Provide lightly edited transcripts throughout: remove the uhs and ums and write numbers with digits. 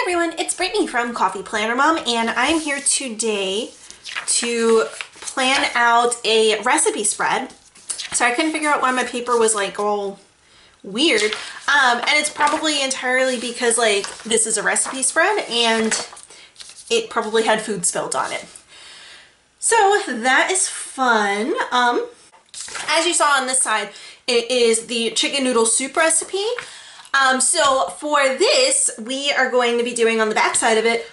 everyone, it's Brittany from Coffee Planner Mom, and I'm here today to plan out a recipe spread. So I couldn't figure out why my paper was like all weird, and it's probably entirely because like this is a recipe spread and it probably had food spilled on it. So that is fun. As you saw on this side, it is the chicken noodle soup recipe. So for this, we are going to be doing on the back side of it,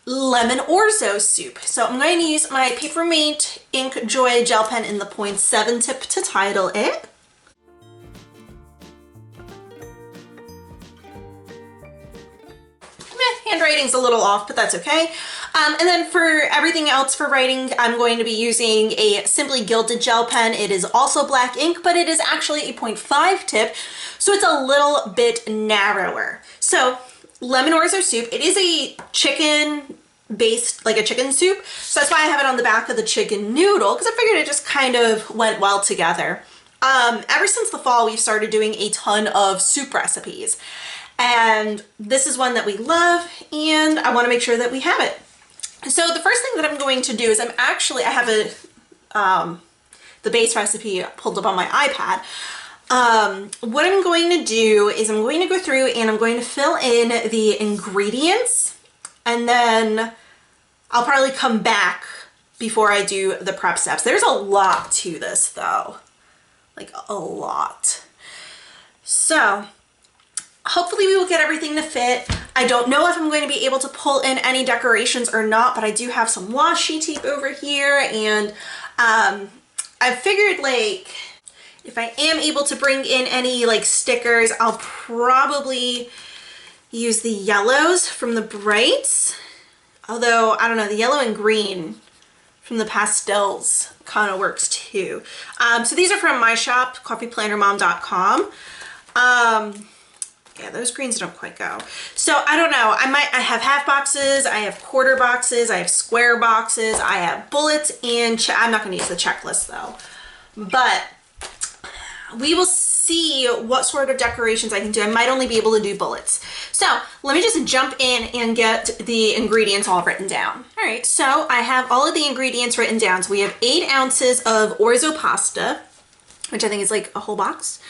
lemon orzo soup. So I'm going to use my Papermate Ink Joy gel pen in the 0.7 tip to title it. Handwriting's a little off, but that's okay. And then for everything else for writing, I'm going to be using a Simply Gilded gel pen. It is also black ink, but it is actually a 0.5 tip, so it's a little bit narrower. So lemon orzo soup, it is a chicken based, like a chicken soup. So that's why I have it on the back of the chicken noodle, because I figured it just kind of went well together. Ever since the fall, we've started doing a ton of soup recipes. And this is one that we love, and I want to make sure that we have it. So the first thing that I'm going to do is I have the base recipe pulled up on my iPad. What I'm going to do is I'm going to go through and I'm going to fill in the ingredients, and then I'll probably come back before I do the prep steps. There's a lot to this though, like a lot. So hopefully we will get everything to fit. I don't know if I'm going to be able to pull in any decorations or not, but I do have some washi tape over here, and I figured like if I am able to bring in any like stickers, I'll probably use the yellows from the brights. Although, I don't know, the yellow and green from the pastels kind of works too. So these are from my shop, coffeeplannermom.com. Yeah, those greens don't quite go. So I don't know, I have half boxes, I have quarter boxes, I have square boxes, I have bullets, and I'm not going to use the checklist though. But we will see what sort of decorations I can do. I might only be able to do bullets. So let me just jump in and get the ingredients all written down. All right, so I have all of the ingredients written down. So we have 8 ounces of orzo pasta, which I think is like a whole box.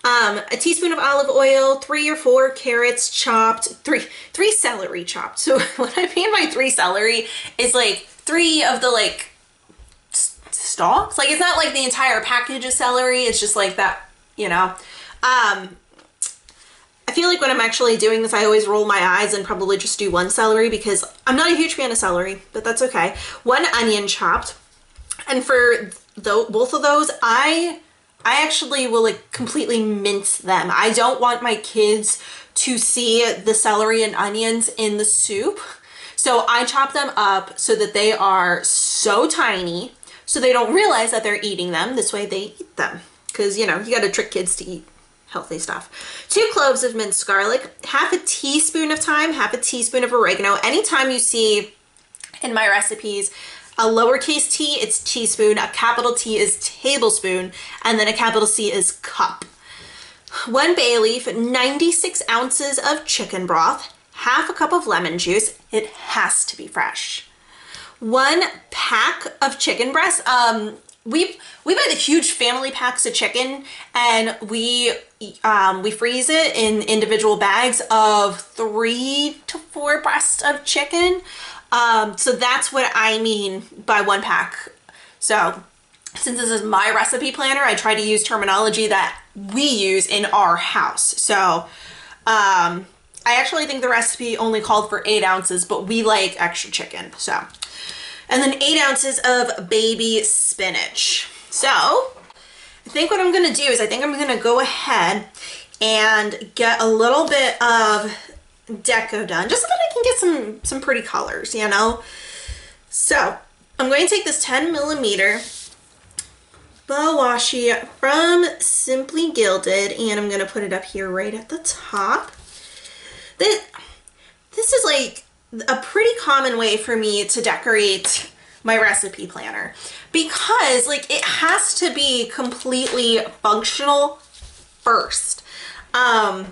A teaspoon of olive oil, 3 or 4 carrots chopped, three celery chopped. So what I mean by 3 celery is like 3 of the like stalks. Like it's not like the entire package of celery. It's just like that, you know. I feel like when I'm actually doing this, I always roll my eyes and probably just do 1 celery because I'm not a huge fan of celery, but that's okay. 1 onion chopped. And for both of those, I actually will like completely mince them. I don't want my kids to see the celery and onions in the soup. So I chop them up so that they are so tiny so they don't realize that they're eating them. This way they eat them. Because, you know, you got to trick kids to eat healthy stuff. 2 cloves of minced garlic, half a teaspoon of thyme, half a teaspoon of oregano. Anytime you see in my recipes a lowercase t, it's teaspoon, a capital T is tablespoon, and then a capital C is cup. 1 bay leaf, 96 ounces of chicken broth, half a cup of lemon juice. It has to be fresh. 1 pack of chicken breast. We buy the huge family packs of chicken, and we freeze it in individual bags of 3 to 4 breasts of chicken. So that's what I mean by 1 pack. So since this is my recipe planner, I try to use terminology that we use in our house. So I actually think the recipe only called for 8 ounces, but we like extra chicken. So, and then 8 ounces of baby spinach. So I think what I'm going to do is I think I'm going to go ahead and get a little bit of deco done just so that I can get some pretty colors, you know. So I'm going to take this 10mm bow washi from Simply Gilded, and I'm going to put it up here right at the top. This is like a pretty common way for me to decorate my recipe planner because like it has to be completely functional first. I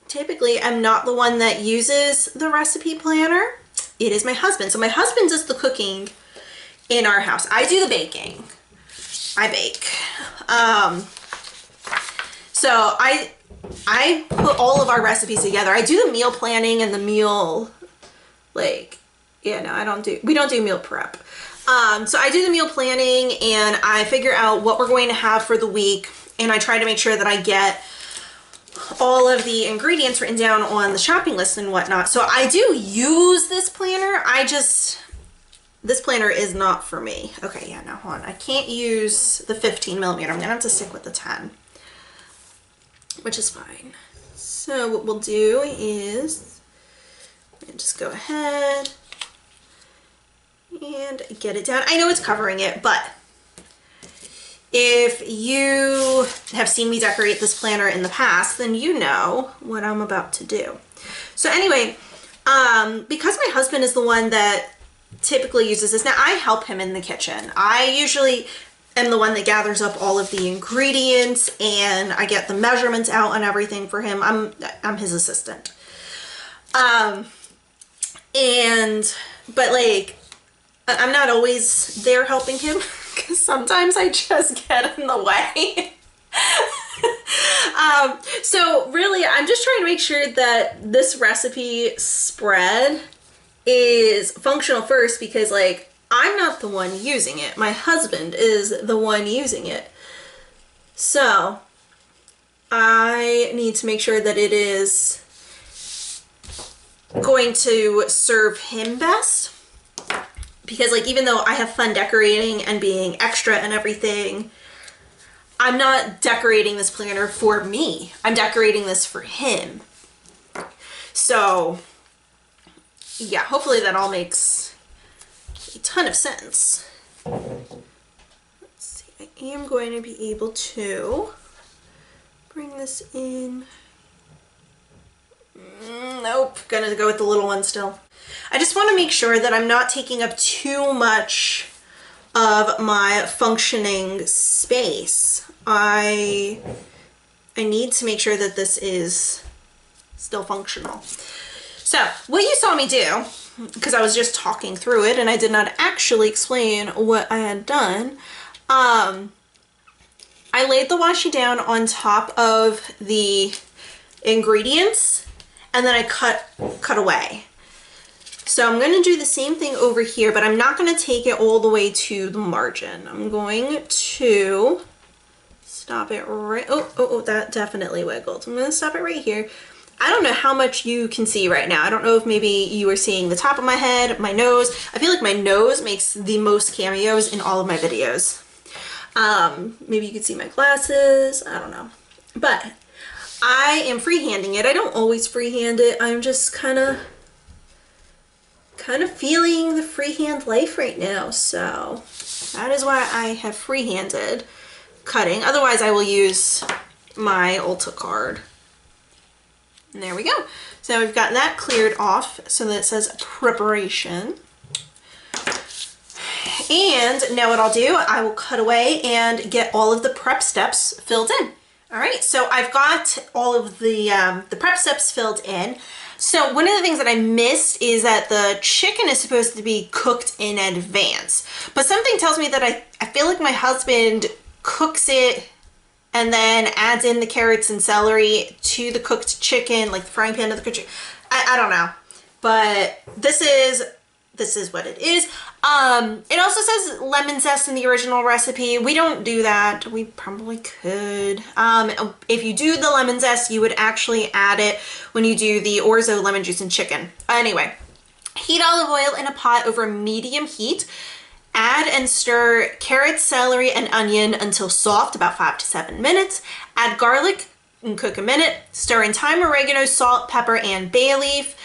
typically I'm not the one that uses the recipe planner. It is my husband. So my husband does the cooking in our house. I do the baking. I bake. So I put all of our recipes together. I do the meal planning and the meal, like, yeah, no, we don't do meal prep. So I do the meal planning and I figure out what we're going to have for the week, and I try to make sure that I get all of the ingredients written down on the shopping list and whatnot. So I do use this planner. This planner is not for me. Okay, yeah, no, hold on. I can't use the 15 millimeter. I'm gonna have to stick with the 10, which is fine. So what we'll do is just go ahead and get it down. I know it's covering it, but if you have seen me decorate this planner in the past, then you know what I'm about to do. So anyway, because my husband is the one that typically uses this, now I help him in the kitchen. I usually am the one that gathers up all of the ingredients and I get the measurements out and everything for him. I'm his assistant. But like, I'm not always there helping him because sometimes I just get in the way. So really, I'm just trying to make sure that this recipe spread is functional first, because like, I'm not the one using it. My husband is the one using it. So I need to make sure that it is going to serve him best. Because like, even though I have fun decorating and being extra and everything, I'm not decorating this planner for me. I'm decorating this for him. So yeah, hopefully that all makes a ton of sense. Let's see, I am going to be able to bring this in. Nope, gonna go with the little one still. I just want to make sure that I'm not taking up too much of my functioning space. I need to make sure that this is still functional. So what you saw me do, because I was just talking through it and I did not actually explain what I had done, I laid the washi down on top of the ingredients and then I cut away. So I'm going to do the same thing over here, but I'm not going to take it all the way to the margin. I'm going to stop it right, oh, that definitely wiggled. I'm going to stop it right here. I don't know how much you can see right now. I don't know if maybe you are seeing the top of my head, my nose. I feel like my nose makes the most cameos in all of my videos. Maybe you can see my glasses, I don't know. But I am freehanding it. I don't always freehand it. I'm just kind of feeling the freehand life right now. So that is why I have freehanded cutting. Otherwise I will use my Ulta card. And there we go. So we've got that cleared off so that it says preparation. And now what I'll do, I will cut away and get all of the prep steps filled in. All right, so I've got all of the prep steps filled in. So one of the things that I missed is that the chicken is supposed to be cooked in advance. But something tells me that I feel like my husband cooks it and then adds in the carrots and celery to the cooked chicken, like the frying pan of the cooked chicken. I don't know, but this is what it is. It also says lemon zest in the original recipe. We don't do that. We probably could. If you do the lemon zest, you would actually add it when you do the Orzo lemon juice and chicken. Anyway, heat olive oil in a pot over medium heat. Add and stir carrots, celery, and onion until soft, about 5 to 7 minutes. Add garlic and cook a minute. Stir in thyme, oregano, salt, pepper, and bay leaf.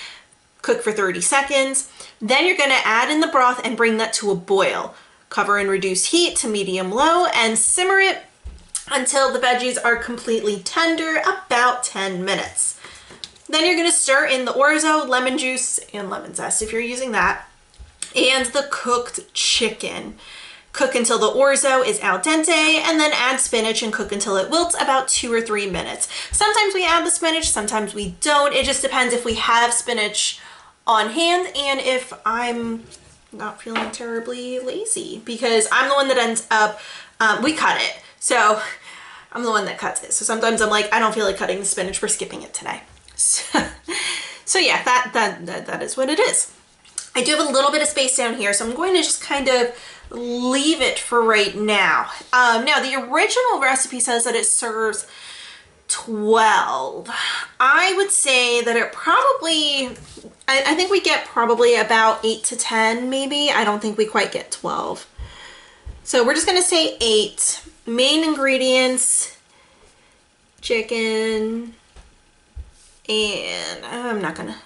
Cook for 30 seconds. Then you're gonna add in the broth and bring that to a boil. Cover and reduce heat to medium-low and simmer it until the veggies are completely tender, about 10 minutes. Then you're gonna stir in the Orzo, lemon juice, and lemon zest if you're using that, and the cooked chicken. Cook until the orzo is al dente, and then add spinach and cook until it wilts about 2 or 3 minutes. Sometimes we add the spinach, sometimes we don't. It just depends if we have spinach on hand and if I'm not feeling terribly lazy, because I'm the one that ends up, we cut it. So I'm the one that cuts it. So sometimes I'm like, I don't feel like cutting the spinach, we're skipping it today. So yeah, that is what it is. I do have a little bit of space down here, so I'm going to just kind of leave it for right now. Now, the original recipe says that it serves 12. I would say that it probably, I think we get probably about 8 to 10 maybe. I don't think we quite get 12. So we're just going to say 8. Main ingredients, chicken, and I'm not going to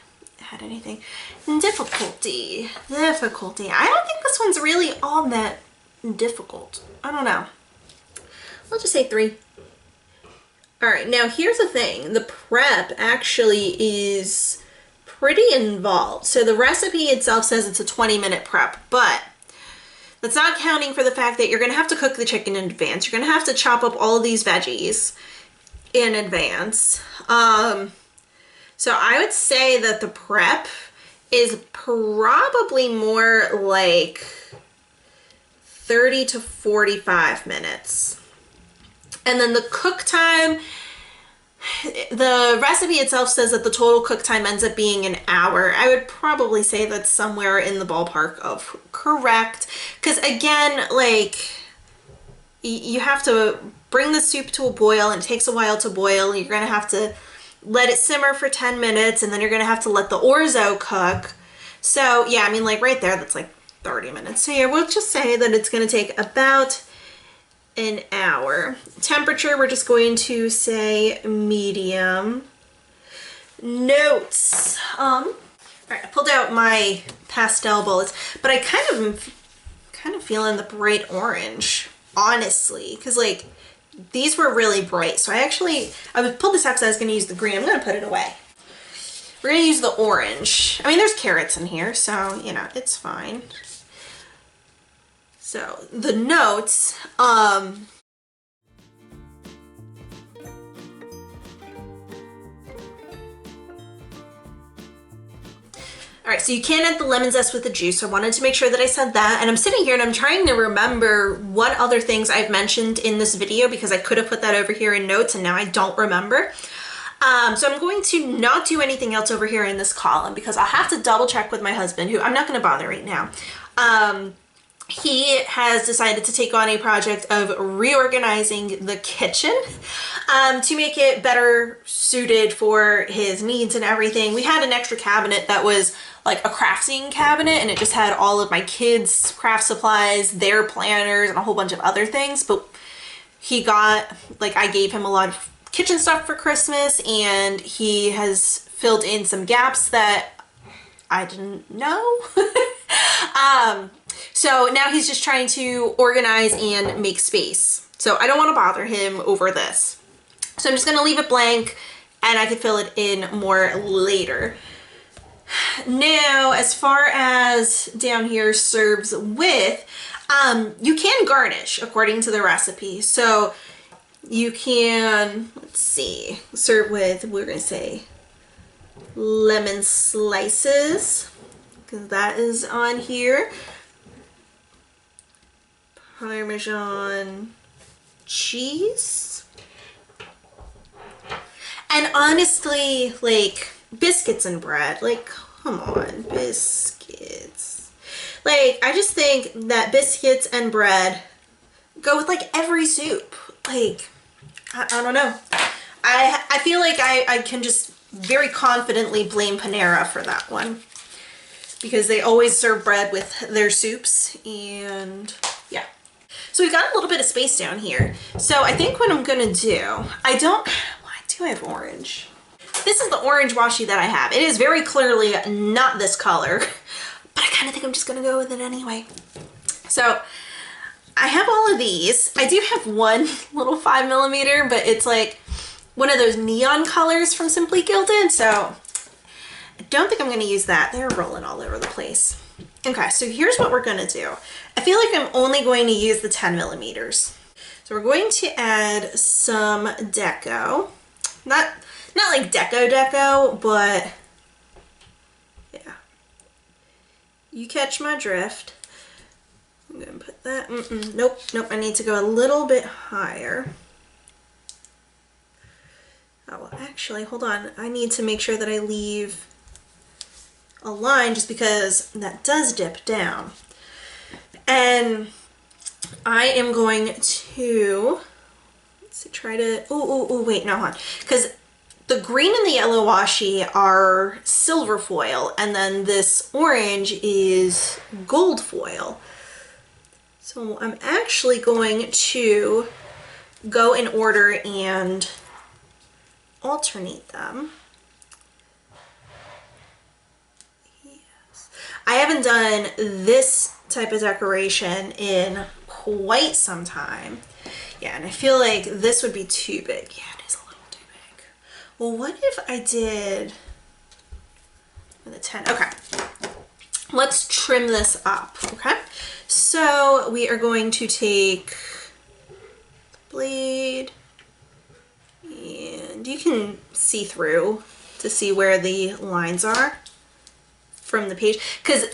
add anything. Difficulty. I don't think this one's really all that difficult. I don't know. I'll just say 3. All right, now here's the thing. The prep actually is pretty involved. So the recipe itself says it's a 20-minute prep, but that's not counting for the fact that you're gonna have to cook the chicken in advance. You're gonna have to chop up all of these veggies in advance. So I would say that the prep is probably more like 30 to 45 minutes. And then the cook time, the recipe itself says that the total cook time ends up being an hour. I would probably say that's somewhere in the ballpark of correct. Because again, like, you have to bring the soup to a boil, and it takes a while to boil. You're gonna have to let it simmer for 10 minutes, and then you're gonna have to let the orzo cook. So yeah, I mean, like right there, that's like 30 minutes. So yeah, we'll just say that it's gonna take about an hour. Temperature, we're just going to say medium. Notes. All right, I pulled out my pastel bullets, but I kind of feeling the bright orange, honestly, because like these were really bright. So I pulled this out because I was going to use the green. I'm going to put it away. We're going to use the orange. I mean, there's carrots in here, so you know, it's fine. So the notes, all right, so you can add the lemon zest with the juice. I wanted to make sure that I said that. And I'm sitting here and I'm trying to remember what other things I've mentioned in this video, because I could have put that over here in notes and now I don't remember. So I'm going to not do anything else over here in this column because I'll have to double check with my husband, who I'm not going to bother right now. He has decided to take on a project of reorganizing the kitchen to make it better suited for his needs and everything. We had an extra cabinet that was like a crafting cabinet, and it just had all of my kids' craft supplies, their planners, and a whole bunch of other things. But he got, like, I gave him a lot of kitchen stuff for Christmas, and he has filled in some gaps that I didn't know. So now he's just trying to organize and make space. So I don't want to bother him over this. So I'm just going to leave it blank, and I can fill it in more later. Now, as far as down here serves with, you can garnish according to the recipe. So you can, let's see, serve with, we're going to say lemon slices, because that is on here. Parmesan cheese. And honestly, like, biscuits and bread. Like, come on, biscuits. Like, I just think that biscuits and bread go with, like, every soup. Like, I don't know. I feel like I can just very confidently blame Panera for that one, because they always serve bread with their soups, and yeah. So we've got a little bit of space down here. So I think what I'm gonna do, I do have orange. This is the orange washi that I have. It is very clearly not this color, but I kind of think I'm just gonna go with it anyway. So I have all of these. I do have one little 5mm, but it's like one of those neon colors from Simply Gilded. So I don't think I'm gonna use that. They're rolling all over the place. Okay, so here's what we're gonna do. I feel like I'm only going to use the 10 millimeters. So we're going to add some deco. Not like deco, but yeah. You catch my drift. I'm gonna put that, nope, I need to go a little bit higher. Oh, well, actually, hold on. I need to make sure that I leave a line just because that does dip down. And I am going to, let's see, try to, wait, no, hold on. Because the green and the yellow washi are silver foil, and then this orange is gold foil. So I'm actually going to go in order and alternate them. Yes. I haven't done this type of decoration in quite some time. Yeah, and I feel like this would be too big. Yeah, it is a little too big. Well, what if I did the 10? Okay. Let's trim this up, okay? So we are going to take the blade, and you can see through to see where the lines are from the page, because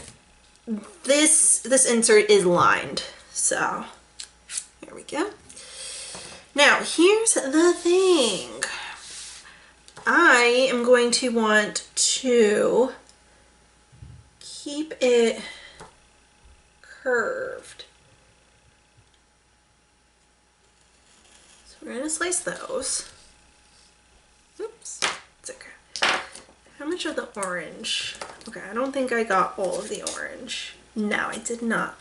this insert is lined. So there we go. Now here's the thing. I am going to want to keep it curved. So we're going to slice those. Oops, it's okay. How much of the orange? Okay, I don't think I got all of the orange. No, I did not,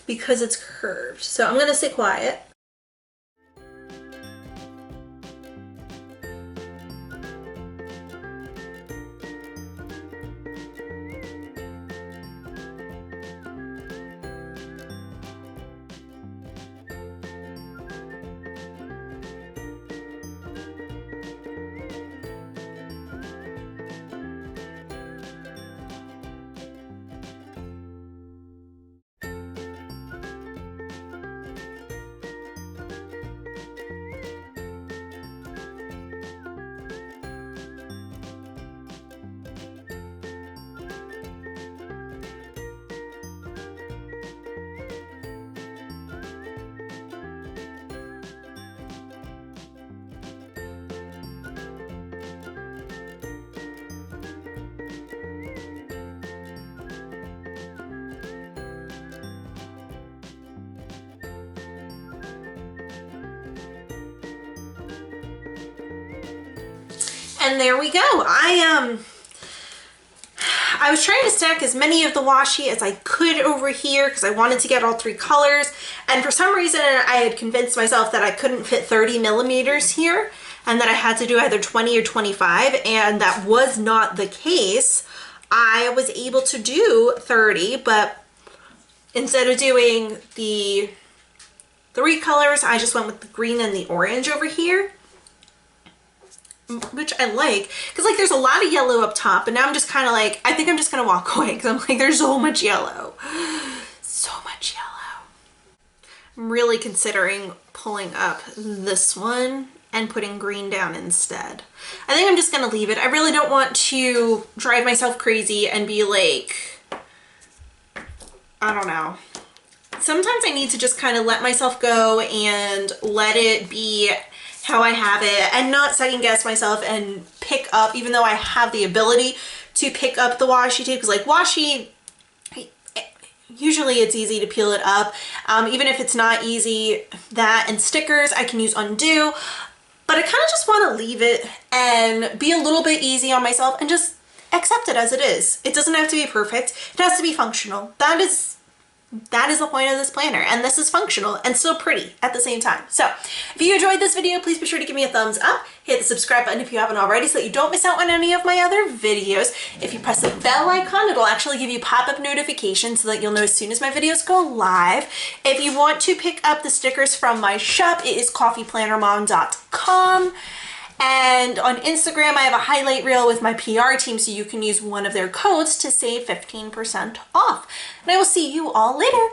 because it's curved. So I'm going to stay quiet. And there we go. I was trying to stack as many of the washi as I could over here because I wanted to get all 3 colors. And for some reason, I had convinced myself that I couldn't fit 30 millimeters here and that I had to do either 20 or 25. And that was not the case. I was able to do 30, but instead of doing the 3 colors, I just went with the green and the orange over here, which I like, because like there's a lot of yellow up top, and now I'm just kind of like, I think I'm just gonna walk away because I'm like, there's so much yellow. So much yellow. I'm really considering pulling up this one and putting green down instead. I think I'm just gonna leave it. I really don't want to drive myself crazy and be like, I don't know. Sometimes I need to just kind of let myself go and let it be how I have it and not second guess myself and pick up, even though I have the ability to pick up the washi tape, because like washi, usually it's easy to peel it up. Even if it's not easy, that and stickers I can use undo, but I kind of just want to leave it and be a little bit easy on myself and just accept it as it is. It doesn't have to be perfect. It has to be functional. That is the point of this planner, and this is functional and still pretty at the same time. So if you enjoyed this video, please be sure to give me a thumbs up, hit the subscribe button if you haven't already so that you don't miss out on any of my other videos. If you press the bell icon, it'll actually give you pop-up notifications so that you'll know as soon as my videos go live. If you want to pick up the stickers from my shop, it is coffeeplannermom.com. And on Instagram, I have a highlight reel with my PR team, so you can use one of their codes to save 15% off. And I will see you all later.